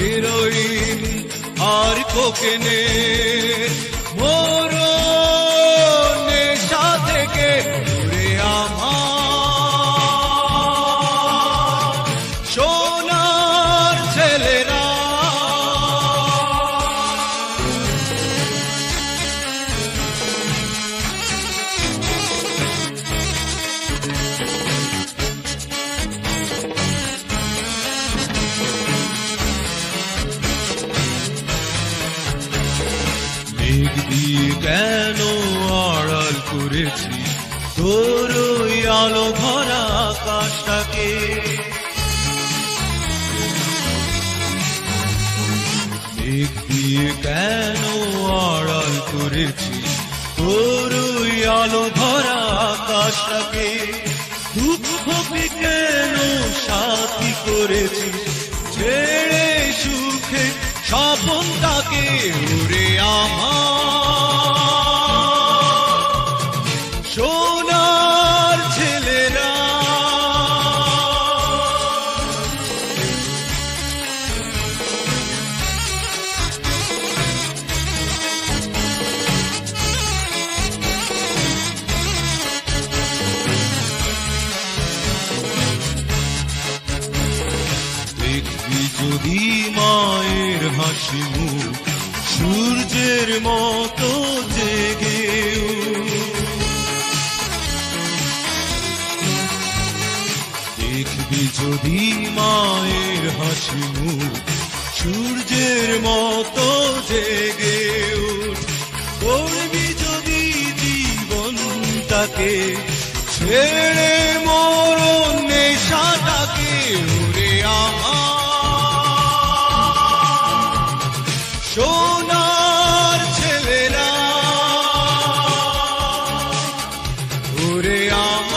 Heroin আর কোকেনের মোরো নেশা থেকে দূরে আমার সোনার ছেলেরা। মেঘ দিয়ে কেন আড়াল করেছি তোর ওই আলো ভরা আকাশটাকে, মেঘ দিয়ে কেন আড়াল করেছি তোর ওই আলো ভরা আকাশটাকে, দুঃখকে কেন সাথী করেছি ছেড়ে সুখে স্বপনটাকে। ওরে আমার সোনার ছেলেরা, দেখবি যদি মায়ের হাসি মুখ সূর্যের মতো জেগে, দেখবি যদি মায়ের হাসি মুখ সূর্যের মতো জেগে উঠ, করবি যদি জীবনটাকে ছেড়ে মরণ নেশাটাকে। ওরে আমার সোনার ছেলেরা, ওরে আমার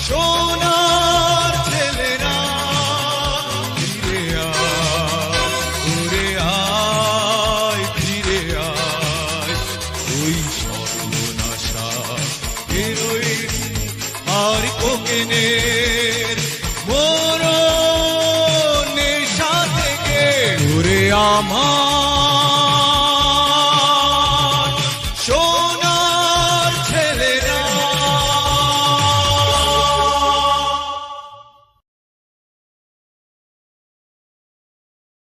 সোনার ছেলেরা, ফিরে আয়, ফিরে আয়, ওই সর্বনাশা হেরোইন আর কোকেনের মোরো নেশা থেকে। ওরে আমার